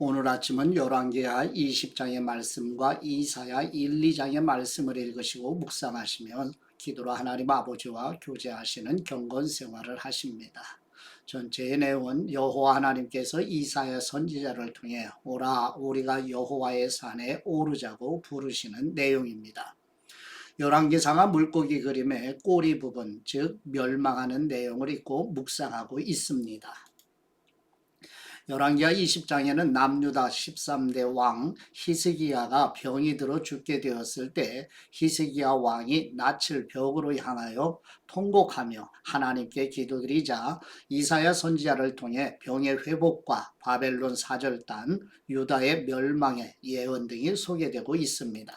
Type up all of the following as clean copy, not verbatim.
오늘 아침은 열왕기하 20장의 말씀과 이사야 1, 2장의 말씀을 읽으시고 묵상하시면 기도로 하나님 아버지와 교제하시는 경건 생활을 하십니다. 전체의 내용은 여호와 하나님께서 이사야 선지자를 통해 오라 우리가 여호와의 산에 오르자고 부르시는 내용입니다. 열왕기상하 물고기 그림의 꼬리 부분, 즉 멸망하는 내용을 읽고 묵상하고 있습니다. 열왕기하 20장에는 남유다 13대 왕 히스기야가 병이 들어 죽게 되었을 때 히스기야 왕이 낯을 벽으로 향하여 통곡하며 하나님께 기도드리자 이사야 선지자를 통해 병의 회복과 바벨론 사절단, 유다의 멸망의 예언 등이 소개되고 있습니다.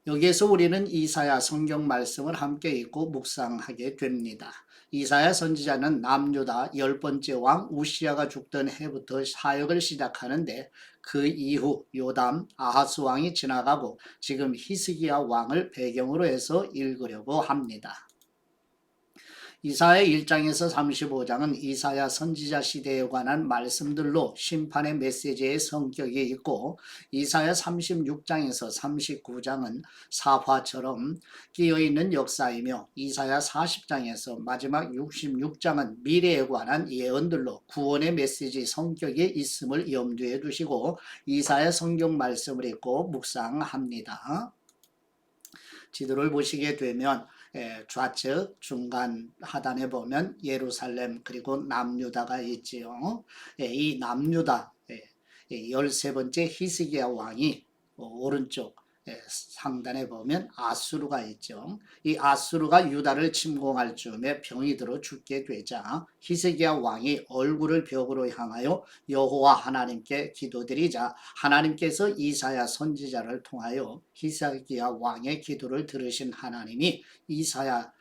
여기에서 우리는 이사야 성경 말씀을 함께 읽고 묵상하게 됩니다. 이사야 선지자는 남유다 10번째 왕 우시야가 죽던 해부터 사역을 시작하는데 그 이후 요담, 아하스 왕이 지나가고 지금 히스기야 왕을 배경으로 해서 읽으려고 합니다. 이사야 1장에서 35장은 이사야 선지자 시대에 관한 말씀들로 심판의 메시지의 성격이 있고 이사야 36장에서 39장은 사화처럼 끼어있는 역사이며 이사야 40장에서 마지막 66장은 미래에 관한 예언들로 구원의 메시지 성격이 있음을 염두에 두시고 이사야 성경 말씀을 읽고 묵상합니다. 지도를 보시게 되면 좌측 중간 하단에 보면 예루살렘 그리고 남유다가 있지요. 이 남유다 13번째 히스기야 왕이 오른쪽 상단에 보면 아수르가 있죠. 이 아수르가 유다를 침공할 즈음에 병이 들어 죽게 되자 히스기야 왕이 얼굴을 벽으로 향하여 여호와 하나님께 기도드리자 하나님께서 이사야 선지자를 통하여 히스기야 왕의 기도를 들으신 하나님이 이사야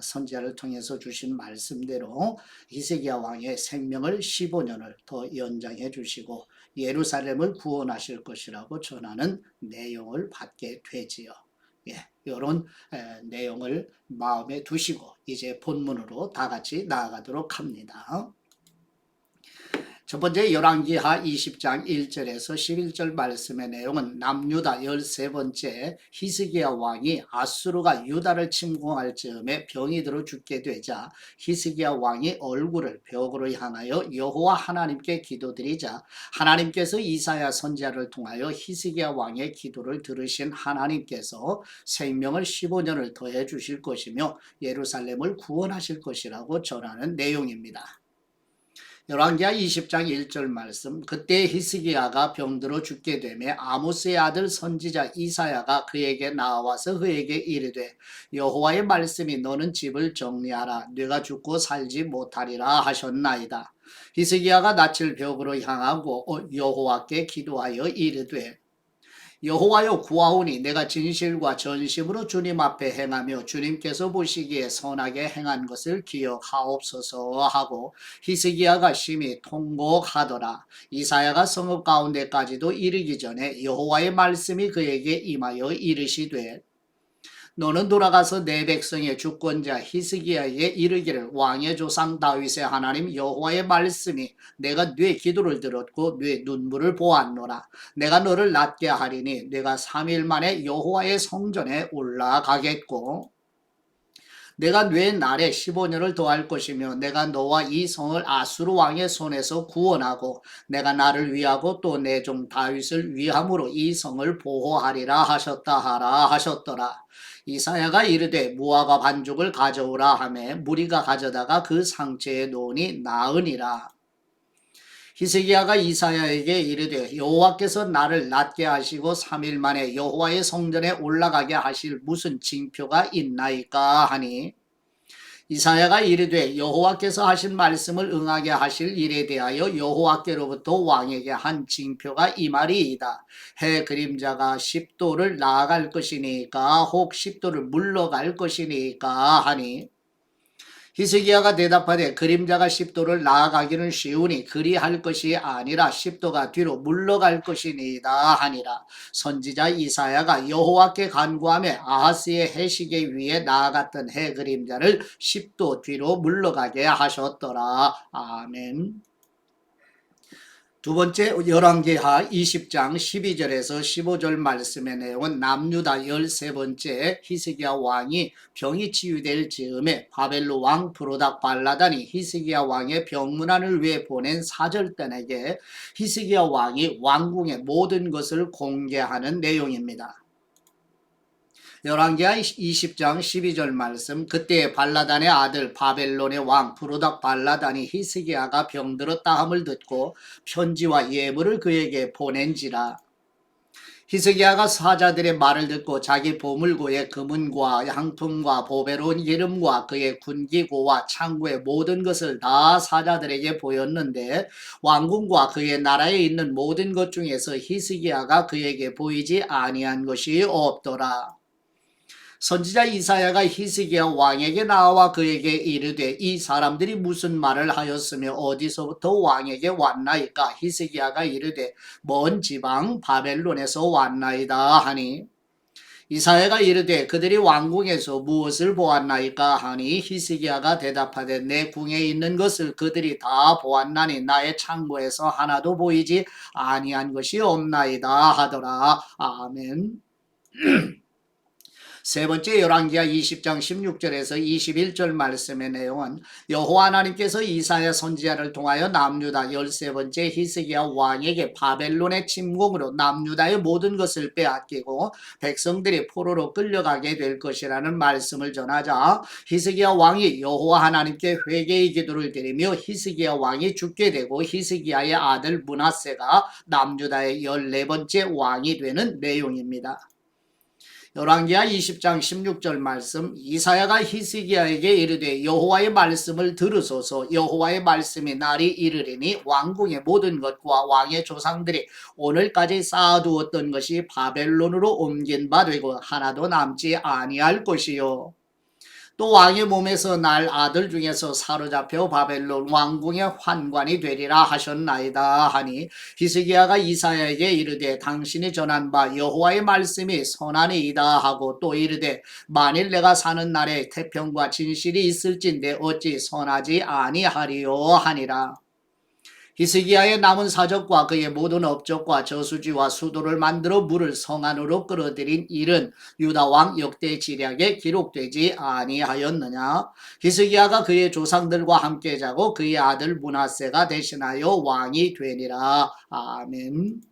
선지자를 통해서 주신 말씀대로 히스기야 왕의 생명을 15년을 더 연장해 주시고 예루살렘을 구원하실 것이라고 전하는 내용을 받게 되지요. 이런 내용을 마음에 두시고 이제 본문으로 다 같이 나아가도록 합니다. 첫 번째 열왕기하 20장 1절에서 11절 말씀의 내용은 남유다 13번째 히스기야 왕이 아수르가 유다를 침공할 즈음에 병이 들어 죽게 되자 히스기야 왕이 얼굴을 벽으로 향하여 여호와 하나님께 기도드리자 하나님께서 이사야 선지자를 통하여 히스기야 왕의 기도를 들으신 하나님께서 생명을 15년을 더해 주실 것이며 예루살렘을 구원하실 것이라고 전하는 내용입니다. 열왕기하 20장 1절 말씀 그때 히스기야가 병들어 죽게 되매 아모스의 아들 선지자 이사야가 그에게 나와서 그에게 이르되 여호와의 말씀이 너는 집을 정리하라 네가 죽고 살지 못하리라 하셨나이다. 히스기야가 낯을 벽으로 향하고 여호와께 기도하여 이르되 여호와여 구하오니 내가 진실과 전심으로 주님 앞에 행하며 주님께서 보시기에 선하게 행한 것을 기억하옵소서 하고 히스기야가 심히 통곡하더라. 이사야가 성읍 가운데까지도 이르기 전에 여호와의 말씀이 그에게 임하여 이르시되 너는 돌아가서 내 백성의 주권자 히스기야에게 이르기를 왕의 조상 다윗의 하나님 여호와의 말씀이 내가 네 기도를 들었고 네 눈물을 보았노라. 내가 너를 낫게 하리니 내가 3일 만에 여호와의 성전에 올라가겠고 내가 네 날에 15년을 더할 것이며 내가 너와 이 성을 아수르 왕의 손에서 구원하고 내가 나를 위하고 또 내 종 다윗을 위함으로 이 성을 보호하리라 하셨다 하라 하셨더라. 이사야가 이르되 무화과 반죽을 가져오라 하매 무리가 가져다가 그 상체에 놓으니 나으니라. 히스기야가 이사야에게 이르되 여호와께서 나를 낫게 하시고 3일 만에 여호와의 성전에 올라가게 하실 무슨 징표가 있나이까 하니 이사야가 이르되 여호와께서 하신 말씀을 응하게 하실 일에 대하여 여호와께로부터 왕에게 한 징표가 이 말이이다. 해 그림자가 10도를 나아갈 것이니까 혹 10도를 물러갈 것이니까 하니 히스기야가 대답하되 그림자가 10도를 나아가기는 쉬우니 그리할 것이 아니라 10도가 뒤로 물러갈 것이니이다 하니라. 선지자 이사야가 여호와께 간구하며 아하스의 해시계 위에 나아갔던 해 그림자를 10도 뒤로 물러가게 하셨더라. 아멘. 두 번째 열왕기하 20장 12절에서 15절 말씀의 내용은 남유다 13번째 히스기야 왕이 병이 치유될 즈음에 바벨론 왕 브로닥 발라단이 히스기야 왕의 병문안을 위해 보낸 사절단에게 히스기야 왕이 왕궁의 모든 것을 공개하는 내용입니다. 열왕기하 20장 12절 말씀 그때 발라단의 아들 바벨론의 왕 브로닥 발라단이 히스기야가 병들었다 함을 듣고 편지와 예물을 그에게 보낸지라. 히스기야가 사자들의 말을 듣고 자기 보물고의 금은과 향품과 보배로운 기름과 그의 군기고와 창고의 모든 것을 다 사자들에게 보였는데 왕궁과 그의 나라에 있는 모든 것 중에서 히스기야가 그에게 보이지 아니한 것이 없더라. 선지자 이사야가 히스기야 왕에게 나와 그에게 이르되 이 사람들이 무슨 말을 하였으며 어디서부터 왕에게 왔나이까. 히스기야가 이르되 먼 지방 바벨론에서 왔나이다 하니 이사야가 이르되 그들이 왕궁에서 무엇을 보았나이까 하니 히스기야가 대답하되 내 궁에 있는 것을 그들이 다 보았나니 나의 창고에서 하나도 보이지 아니한 것이 없나이다 하더라. 아멘. 세 번째 열왕기하 20장 16절에서 21절 말씀의 내용은 여호와 하나님께서 이사야 선지자를 통하여 남유다 13번째 히스기야 왕에게 바벨론의 침공으로 남유다의 모든 것을 빼앗기고 백성들이 포로로 끌려가게 될 것이라는 말씀을 전하자 히스기야 왕이 여호와 하나님께 회개의 기도를 드리며 히스기야 왕이 죽게 되고 히스기야의 아들 므낫세가 남유다의 14번째 왕이 되는 내용입니다. 열왕기하 20장 16절 말씀 이사야가 히스기야에게 이르되 여호와의 말씀을 들으소서. 여호와의 말씀이 날이 이르리니 왕궁의 모든 것과 왕의 조상들이 오늘까지 쌓아두었던 것이 바벨론으로 옮긴 바 되고 하나도 남지 아니할 것이요. 또 왕의 몸에서 날 아들 중에서 사로잡혀 바벨론 왕궁의 환관이 되리라 하셨나이다 하니 히스기야가 이사야에게 이르되 당신이 전한 바 여호와의 말씀이 선하니이다 하고 또 이르되 만일 내가 사는 날에 태평과 진실이 있을진데 어찌 선하지 아니하리요 하니라. 히스기야의 남은 사적과 그의 모든 업적과 저수지와 수도를 만들어 물을 성 안으로 끌어들인 일은 유다 왕 역대 지략에 기록되지 아니하였느냐. 히스기야가 그의 조상들과 함께 자고 그의 아들 므낫세가 대신하여 왕이 되니라. 아멘.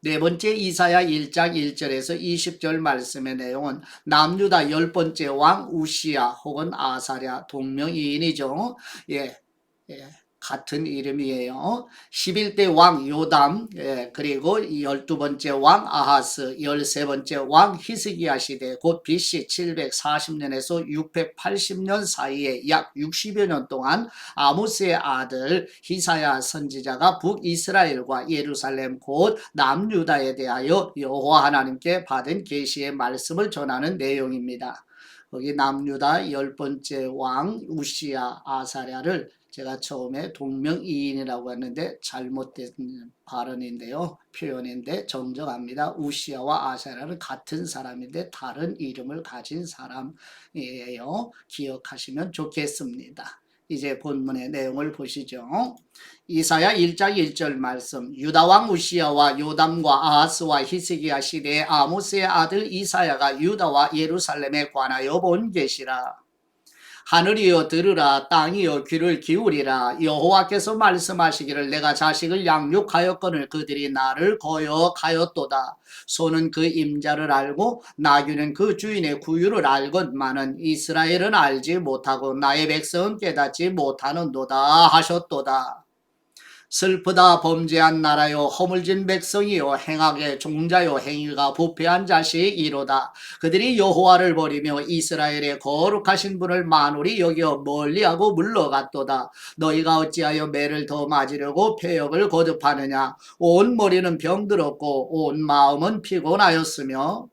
네 번째 이사야 1장 1절에서 20절 말씀의 내용은 남유다 10번째 왕 우시야 혹은 아사랴 동명이인이죠. 예. 같은 이름이에요. 11대 왕 요담, 그리고 12번째 왕 아하스, 13번째 왕 히스기야 시대, 곧 BC 740년에서 680년 사이에 약 60여 년 동안 아모스의 아들 히사야 선지자가 북이스라엘과 예루살렘 곧 남유다에 대하여 여호와 하나님께 받은 계시의 말씀을 전하는 내용입니다. 거기 남유다 10번째 왕 우시야 아사랴를 제가 처음에 동명이인이라고 했는데 잘못된 발언인데요. 표현인데 정정합니다. 우시야와 아사랴는 같은 사람인데 다른 이름을 가진 사람이에요. 기억하시면 좋겠습니다. 이제 본문의 내용을 보시죠. 이사야 1장 1절 말씀 유다왕 우시야와 요담과 아하스와 히스기야 시대의 아모스의 아들 이사야가 유다와 예루살렘에 관하여 본 계시라. 하늘이여 들으라 땅이여 귀를 기울이라. 여호와께서 말씀하시기를 내가 자식을 양육하였거늘 그들이 나를 거역하였도다. 소는 그 임자를 알고 나귀는 그 주인의 구유를 알건만은 이스라엘은 알지 못하고 나의 백성은 깨닫지 못하는도다 하셨도다. 슬프다 범죄한 나라요 허물진 백성이요 행악의 종자요 행위가 부패한 자식이로다. 그들이 여호와를 버리며 이스라엘의 거룩하신 분을 만홀히 여겨 멀리하고 물러갔도다. 너희가 어찌하여 매를 더 맞으려고 폐역을 거듭하느냐. 온 머리는 병들었고 온 마음은 피곤하였으며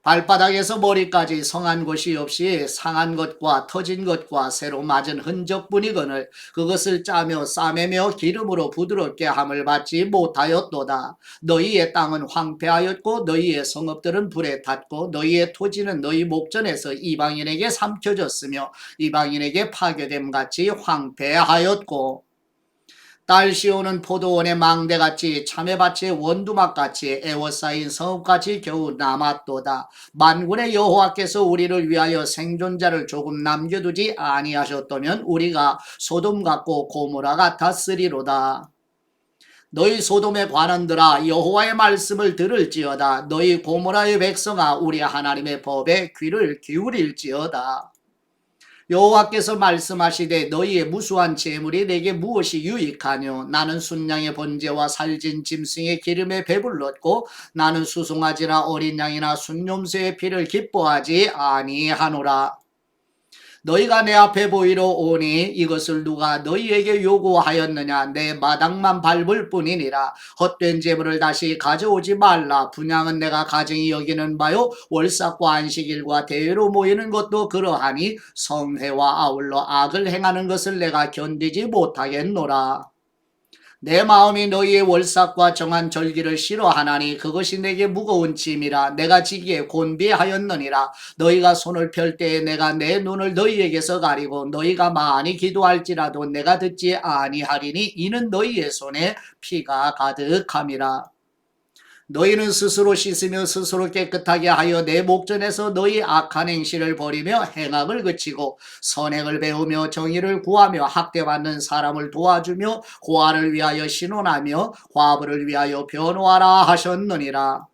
발바닥에서 머리까지 성한 곳이 없이 상한 것과 터진 것과 새로 맞은 흔적뿐이거늘 그것을 짜며 싸매며 기름으로 부드럽게 함을 받지 못하였도다. 너희의 땅은 황폐하였고 너희의 성읍들은 불에 탔고 너희의 토지는 너희 목전에서 이방인에게 삼켜졌으며 이방인에게 파괴됨같이 황폐하였고 딸 시온은 포도원의 망대같이 참외밭의 원두막같이 에워싸인 성읍같이 겨우 남았도다. 만군의 여호와께서 우리를 위하여 생존자를 조금 남겨두지 아니하셨다면 우리가 소돔 같고 고모라 같았으리로다. 너희 소돔의 관원들아 여호와의 말씀을 들을지어다. 너희 고모라의 백성아 우리 하나님의 법에 귀를 기울일지어다. 여호와께서 말씀하시되 너희의 무수한 재물이 내게 무엇이 유익하뇨? 나는 순양의 번제와 살진 짐승의 기름에 배불렀고 나는 수송아지나 어린 양이나 순염소의 피를 기뻐하지 아니하노라. 너희가 내 앞에 보이러 오니 이것을 누가 너희에게 요구하였느냐? 내 마당만 밟을 뿐이니라. 헛된 재물을 다시 가져오지 말라. 분향은 내가 가증히 여기는 바요 월삭과 안식일과 대회로 모이는 것도 그러하니 성회와 아울러 악을 행하는 것을 내가 견디지 못하겠노라. 내 마음이 너희의 월삭과 정한 절기를 싫어하나니 그것이 내게 무거운 짐이라. 내가 지기에 곤비하였느니라. 너희가 손을 펼 때에 내가 내 눈을 너희에게서 가리고 너희가 많이 기도할지라도 내가 듣지 아니하리니 이는 너희의 손에 피가 가득함이라. 너희는 스스로 씻으며 스스로 깨끗하게 하여 내 목전에서 너희 악한 행실을 버리며 행악을 그치고 선행을 배우며 정의를 구하며 학대받는 사람을 도와주며 고아를 위하여 신원하며 과부를 위하여 변호하라 하셨느니라.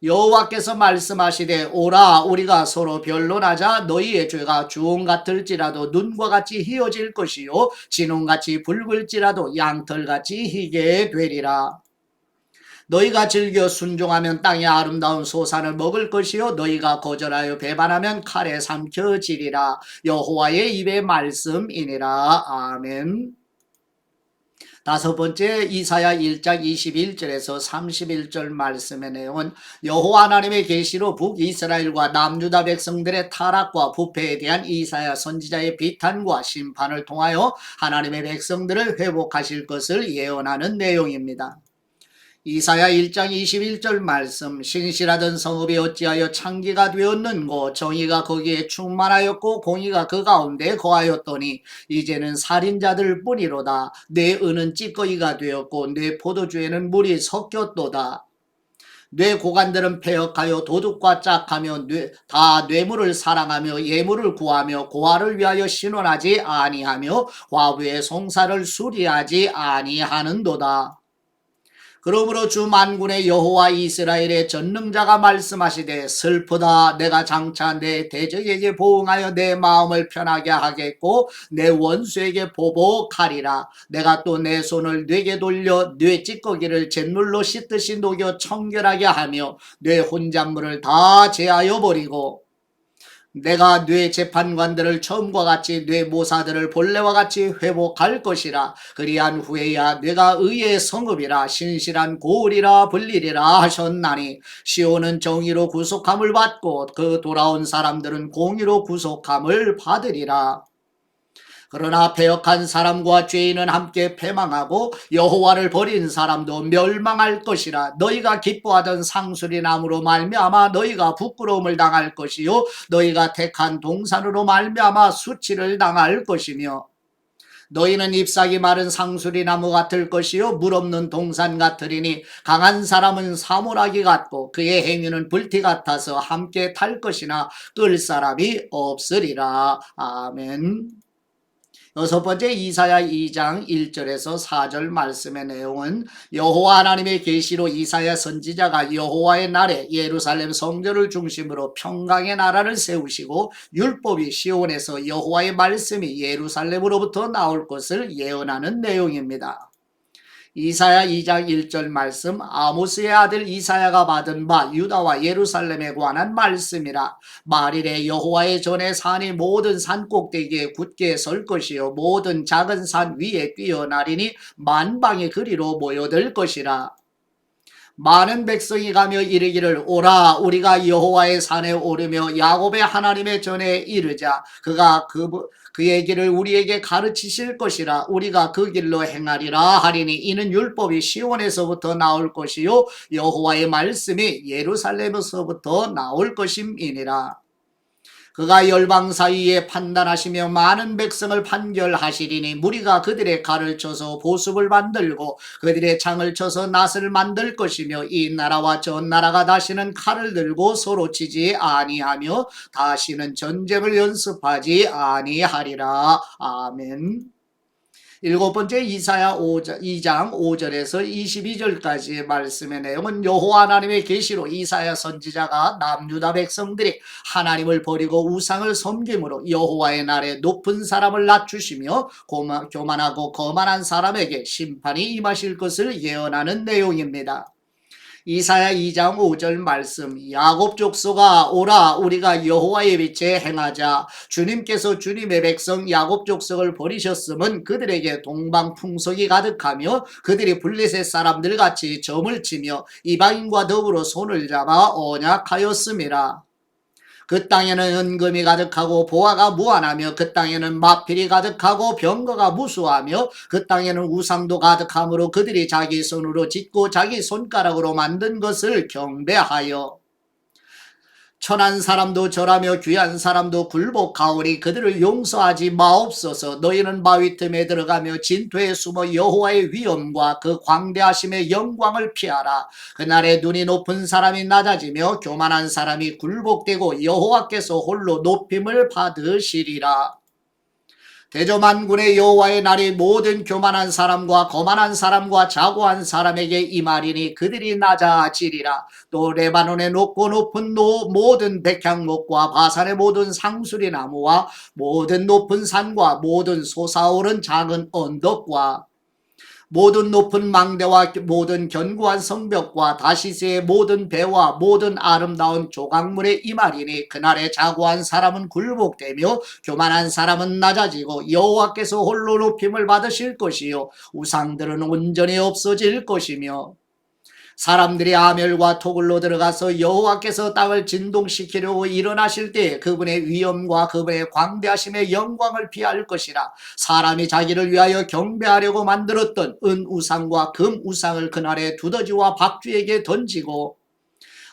여호와께서 말씀하시되 오라 우리가 서로 변론하자. 너희의 죄가 주홍 같을지라도 눈과 같이 희어질 것이요 진홍같이 붉을지라도 양털같이 희게 되리라. 너희가 즐겨 순종하면 땅의 아름다운 소산을 먹을 것이요 너희가 거절하여 배반하면 칼에 삼켜지리라. 여호와의 입의 말씀이니라. 아멘. 다섯 번째 이사야 1장 21절에서 31절 말씀의 내용은 여호와 하나님의 계시로 북이스라엘과 남유다 백성들의 타락과 부패에 대한 이사야 선지자의 비탄과 심판을 통하여 하나님의 백성들을 회복하실 것을 예언하는 내용입니다. 이사야 1장 21절 말씀 신실하던 성읍이 어찌하여 창기가 되었는고 정의가 거기에 충만하였고 공의가 그 가운데 거하였더니 이제는 살인자들 뿐이로다. 내 은은 찌꺼기가 되었고 내 포도주에는 물이 섞였도다. 뇌 고관들은 패역하여 도둑과 짝하며 다 뇌물을 사랑하며 예물을 구하며 고아를 위하여 신원하지 아니하며 과부의 송사를 수리하지 아니하는도다. 그러므로 주 만군의 여호와 이스라엘의 전능자가 말씀하시되 슬프다. 내가 장차 내 대적에게 보응하여 내 마음을 편하게 하겠고 내 원수에게 보복하리라. 내가 또 내 손을 뇌게 돌려 뇌 찌꺼기를 잿물로 씻듯이 녹여 청결하게 하며 뇌 혼잣물을 다 제하여 버리고 내가 뇌 재판관들을 처음과 같이 뇌 모사들을 본래와 같이 회복할 것이라. 그리한 후에야 뇌가 의의 성읍이라 신실한 고을이라 불리리라 하셨나니 시온은 정의로 구속함을 받고 그 돌아온 사람들은 공의로 구속함을 받으리라. 그러나 패역한 사람과 죄인은 함께 패망하고 여호와를 버린 사람도 멸망할 것이라. 너희가 기뻐하던 상수리 나무로 말미암아 너희가 부끄러움을 당할 것이요 너희가 택한 동산으로 말미암아 수치를 당할 것이며 너희는 잎사귀 마른 상수리 나무 같을 것이요 물 없는 동산 같으리니 강한 사람은 사물아기 같고 그의 행위는 불티 같아서 함께 탈 것이나 끌 사람이 없으리라. 아멘. 여섯 번째 이사야 2장 1절에서 4절 말씀의 내용은 여호와 하나님의 계시로 이사야 선지자가 여호와의 날에 예루살렘 성전을 중심으로 평강의 나라를 세우시고 율법이 시온에서 여호와의 말씀이 예루살렘으로부터 나올 것을 예언하는 내용입니다. 이사야 2장 1절 말씀 아모스의 아들 이사야가 받은 바 유다와 예루살렘에 관한 말씀이라. 말일에 여호와의 전에 산이 모든 산 꼭대기에 굳게 설 것이요 모든 작은 산 위에 뛰어나리니 만방의 그리로 모여들 것이라. 많은 백성이 가며 이르기를 오라 우리가 여호와의 산에 오르며 야곱의 하나님의 전에 이르자. 그가 그의 길을 우리에게 가르치실 것이라. 우리가 그 길로 행하리라 하리니 이는 율법이 시온에서부터 나올 것이요 여호와의 말씀이 예루살렘에서부터 나올 것임이니라. 그가 열방 사이에 판단하시며 많은 백성을 판결하시리니 무리가 그들의 칼을 쳐서 보습을 만들고 그들의 창을 쳐서 낫을 만들 것이며 이 나라와 저 나라가 다시는 칼을 들고 서로 치지 아니하며 다시는 전쟁을 연습하지 아니하리라. 아멘. 일곱 번째 이사야 2장 5절에서 22절까지의 말씀의 내용은 여호와 하나님의 계시로 이사야 선지자가 남유다 백성들이 하나님을 버리고 우상을 섬김으로 여호와의 날에 높은 사람을 낮추시며 교만하고 거만한 사람에게 심판이 임하실 것을 예언하는 내용입니다. 이사야 2장 5절 말씀, 야곱 족속아 오라 우리가 여호와의 빛에 행하자. 주님께서 주님의 백성 야곱 족속을 버리셨음은 그들에게 동방풍속이 가득하며 그들이 블레셋 사람들 같이 점을 치며 이방인과 더불어 손을 잡아 언약하였음이라. 그 땅에는 은금이 가득하고 보화가 무한하며 그 땅에는 마필이 가득하고 병거가 무수하며 그 땅에는 우상도 가득하므로 그들이 자기 손으로 짓고 자기 손가락으로 만든 것을 경배하여 천한 사람도 절하며 귀한 사람도 굴복하오니 그들을 용서하지 마옵소서. 너희는 바위 틈에 들어가며 진토에 숨어 여호와의 위엄과 그 광대하심의 영광을 피하라. 그날에 눈이 높은 사람이 낮아지며 교만한 사람이 굴복되고 여호와께서 홀로 높임을 받으시리라. 대저만군의 여호와의 날이 모든 교만한 사람과 거만한 사람과 자고한 사람에게 임하리니 그들이 낮아지리라. 또 레바논의 높고 높은 모든 백향목과 바산의 모든 상수리 나무와 모든 높은 산과 모든 솟아오른 작은 언덕과 모든 높은 망대와 모든 견고한 성벽과 다시스의 모든 배와 모든 아름다운 조각물에 임하리니 그날에 자고한 사람은 굴복되며 교만한 사람은 낮아지고 여호와께서 홀로 높임을 받으실 것이요 우상들은 온전히 없어질 것이며 사람들이 아멜과 토굴로 들어가서 여호와께서 땅을 진동시키려고 일어나실 때 그분의 위엄과 그분의 광대하심의 영광을 피할 것이라. 사람이 자기를 위하여 경배하려고 만들었던 은우상과 금우상을 그날에 두더지와 박쥐에게 던지고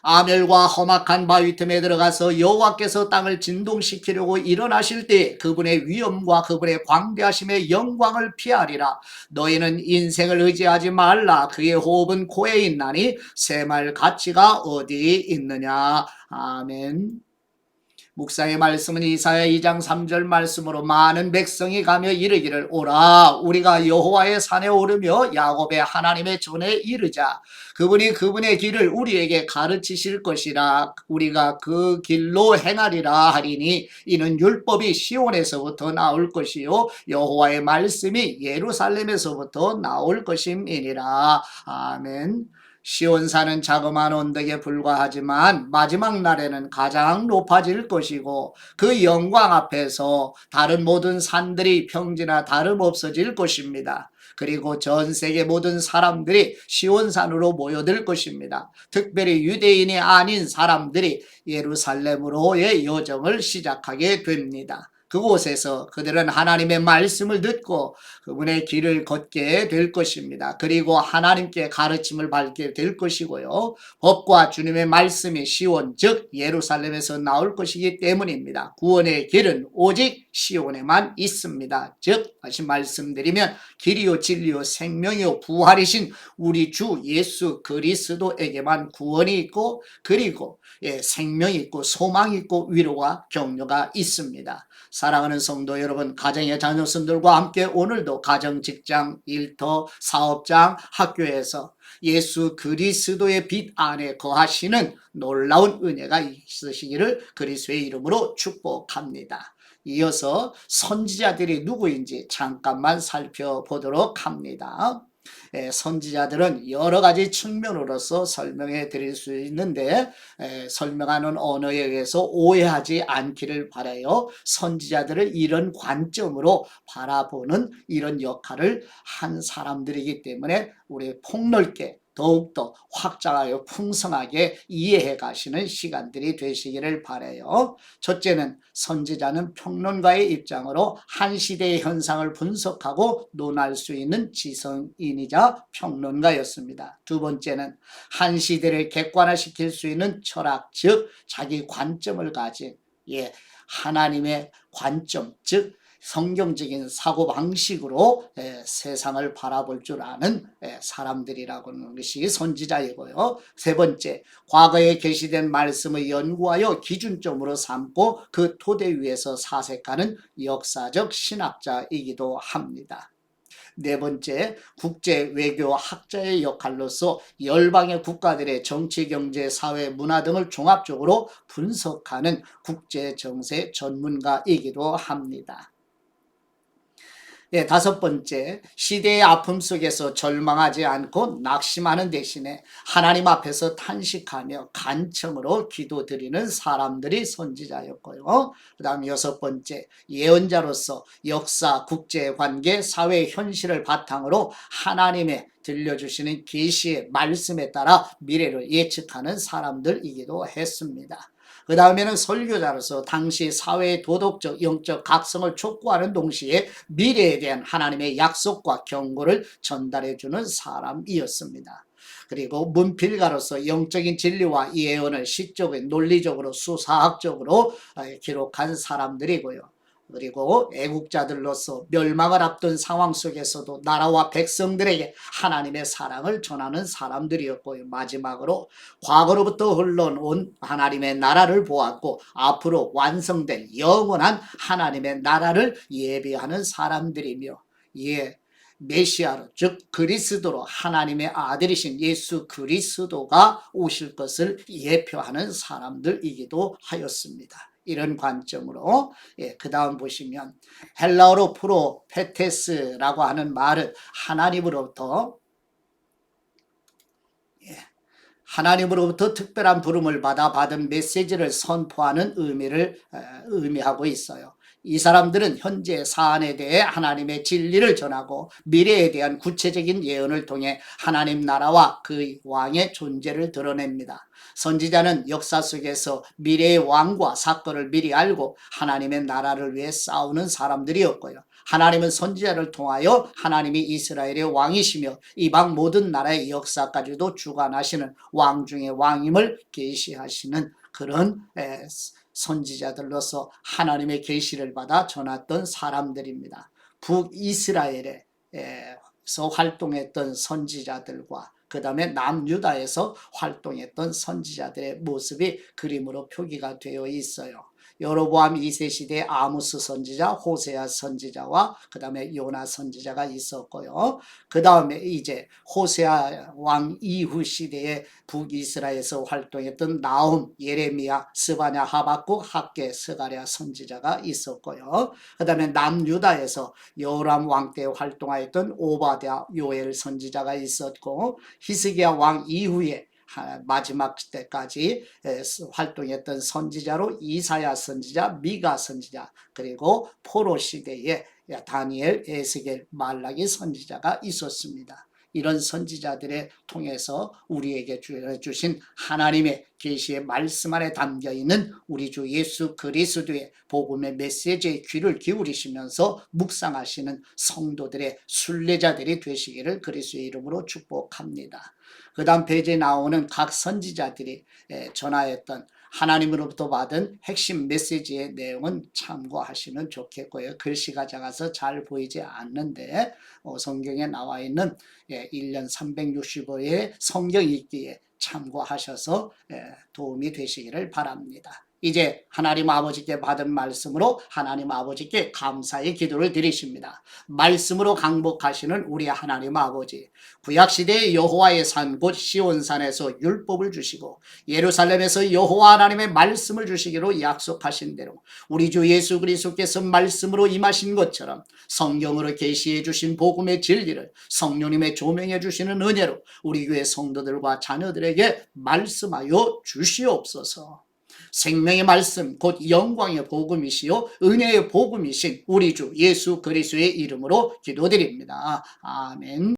아멜과 험악한 바위 틈에 들어가서 여호와께서 땅을 진동시키려고 일어나실 때 그분의 위엄과 그분의 광대하심의 영광을 피하리라. 너희는 인생을 의지하지 말라. 그의 호흡은 코에 있나니 새말 가치가 어디 있느냐. 아멘. 묵상의 말씀은 이사야 2장 3절 말씀으로 많은 백성이 가며 이르기를 오라 우리가 여호와의 산에 오르며 야곱의 하나님의 전에 이르자. 그분이 그분의 길을 우리에게 가르치실 것이라. 우리가 그 길로 행하리라 하리니 이는 율법이 시온에서부터 나올 것이요 여호와의 말씀이 예루살렘에서부터 나올 것임이니라. 아멘. 시온산은 자그마한 언덕에 불과하지만 마지막 날에는 가장 높아질 것이고 그 영광 앞에서 다른 모든 산들이 평지나 다름없어질 것입니다. 그리고 전 세계 모든 사람들이 시온산으로 모여들 것입니다. 특별히 유대인이 아닌 사람들이 예루살렘으로의 여정을 시작하게 됩니다. 그곳에서 그들은 하나님의 말씀을 듣고 그분의 길을 걷게 될 것입니다. 그리고 하나님께 가르침을 받게 될 것이고요. 법과 주님의 말씀이 시온 즉 예루살렘에서 나올 것이기 때문입니다. 구원의 길은 오직 시온에만 있습니다. 즉 다시 말씀드리면 길이요 진리요 생명이요 부활이신 우리 주 예수 그리스도에게만 구원이 있고 그리고 생명이 있고 소망이 있고 위로와 격려가 있습니다. 사랑하는 성도 여러분, 가정의 자녀선들과 함께 오늘도 가정, 직장, 일터, 사업장, 학교에서 예수 그리스도의 빛 안에 거하시는 놀라운 은혜가 있으시기를 그리스도의 이름으로 축복합니다. 이어서 선지자들이 누구인지 잠깐만 살펴보도록 합니다. 선지자들은 여러 가지 측면으로서 설명해 드릴 수 있는데 설명하는 언어에 의해서 오해하지 않기를 바라요. 선지자들을 이런 관점으로 바라보는 이런 역할을 한 사람들이기 때문에 우리 폭넓게 더욱더 확장하여 풍성하게 이해해 가시는 시간들이 되시기를 바라요. 첫째는 선지자는 평론가의 입장으로 한 시대의 현상을 분석하고 논할 수 있는 지성인이자 평론가였습니다. 두 번째는 한 시대를 객관화시킬 수 있는 철학 즉 자기 관점을 가진 하나님의 관점, 즉 성경적인 사고방식으로 세상을 바라볼 줄 아는 사람들이라고 하는 것이 선지자이고요. 세 번째, 과거에 계시된 말씀을 연구하여 기준점으로 삼고 그 토대 위에서 사색하는 역사적 신학자이기도 합니다. 네 번째, 국제 외교 학자의 역할로서 열방의 국가들의 정치, 경제, 사회, 문화 등을 종합적으로 분석하는 국제 정세 전문가이기도 합니다. 다섯 번째, 시대의 아픔 속에서 절망하지 않고 낙심하는 대신에 하나님 앞에서 탄식하며 간청으로 기도드리는 사람들이 선지자였고요. 그 다음 여섯 번째, 예언자로서 역사, 국제관계, 사회 현실을 바탕으로 하나님의 들려주시는 계시의 말씀에 따라 미래를 예측하는 사람들이기도 했습니다. 그 다음에는 설교자로서 당시 사회의 도덕적, 영적 각성을 촉구하는 동시에 미래에 대한 하나님의 약속과 경고를 전달해주는 사람이었습니다. 그리고 문필가로서 영적인 진리와 예언을 시적인 논리적으로 수사학적으로 기록한 사람들이고요. 그리고 애국자들로서 멸망을 앞둔 상황 속에서도 나라와 백성들에게 하나님의 사랑을 전하는 사람들이었고요. 마지막으로 과거로부터 흘러온 하나님의 나라를 보았고 앞으로 완성될 영원한 하나님의 나라를 예비하는 사람들이며 메시아로, 즉 그리스도로 하나님의 아들이신 예수 그리스도가 오실 것을 예표하는 사람들이기도 하였습니다. 이런 관점으로 그 다음 보시면 헬라어로 프로페테스라고 하는 말은 하나님으로부터 특별한 부름을 받아 받은 메시지를 선포하는 의미를 의미하고 있어요. 이 사람들은 현재 사안에 대해 하나님의 진리를 전하고 미래에 대한 구체적인 예언을 통해 하나님 나라와 그 왕의 존재를 드러냅니다. 선지자는 역사 속에서 미래의 왕과 사건을 미리 알고 하나님의 나라를 위해 싸우는 사람들이었고요. 하나님은 선지자를 통하여 하나님이 이스라엘의 왕이시며 이방 모든 나라의 역사까지도 주관하시는 왕 중의 왕임을 계시하시는 그런 선지자들로서 하나님의 계시를 받아 전했던 사람들입니다. 북이스라엘에서 활동했던 선지자들과 그 다음에 남유다에서 활동했던 선지자들의 모습이 그림으로 표기가 되어 있어요. 여로보암 2세 시대에 아모스 선지자, 호세아 선지자와 그 다음에 요나 선지자가 있었고요. 그 다음에 이제 호세아 왕 이후 시대에 북이스라엘에서 활동했던 나훔, 예레미야, 스바냐, 하박국, 학개, 스가랴 선지자가 있었고요. 그 다음에 남유다에서 여호람 왕 때 활동하였던 오바댜, 요엘 선지자가 있었고 히스기야 왕 이후에 마지막 때까지 활동했던 선지자로 이사야 선지자, 미가 선지자, 그리고 포로 시대에 다니엘, 에스겔, 말라기 선지자가 있었습니다. 이런 선지자들을 통해서 우리에게 주신 하나님의 계시의 말씀 안에 담겨있는 우리 주 예수 그리스도의 복음의 메시지에 귀를 기울이시면서 묵상하시는 성도들의 순례자들이 되시기를 그리스도의 이름으로 축복합니다. 그 다음 페이지에 나오는 각 선지자들이 전하였던 하나님으로부터 받은 핵심 메시지의 내용은 참고하시면 좋겠고요. 글씨가 작아서 잘 보이지 않는데 성경에 나와 있는 1년 365의 성경 읽기에 참고하셔서 도움이 되시기를 바랍니다. 이제 하나님 아버지께 받은 말씀으로 하나님 아버지께 감사의 기도를 드리십니다. 말씀으로 강복하시는 우리 하나님 아버지, 구약시대의 여호와의 산 곧 시온산에서 율법을 주시고 예루살렘에서 여호와 하나님의 말씀을 주시기로 약속하신 대로 우리 주 예수 그리스도께서 말씀으로 임하신 것처럼 성경으로 계시해 주신 복음의 진리를 성령님의 조명해 주시는 은혜로 우리 교회 성도들과 자녀들에게 말씀하여 주시옵소서. 생명의 말씀 곧 영광의 복음이시요 은혜의 복음이신 우리 주 예수 그리스도의 이름으로 기도드립니다. 아멘.